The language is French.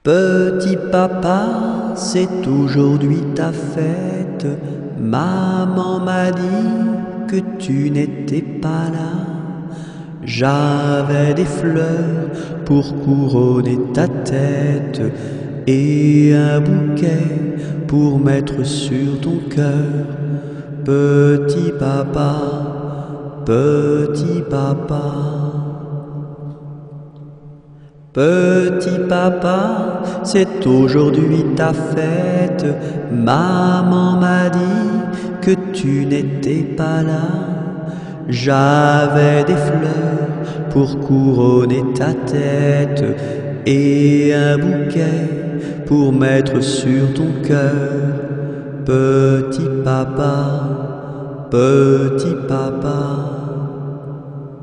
Petit papa, c'est aujourd'hui ta fête. Maman m'a dit que tu n'étais pas là. J'avais des fleurs pour couronner ta tête et un bouquet pour mettre sur ton cœur. Petit papa, petit papa. Petit papa, c'est aujourd'hui ta fête. Maman m'a dit que tu n'étais pas là. J'avais des fleurs pour couronner ta tête et un bouquet pour mettre sur ton cœur. Petit papa, petit papa.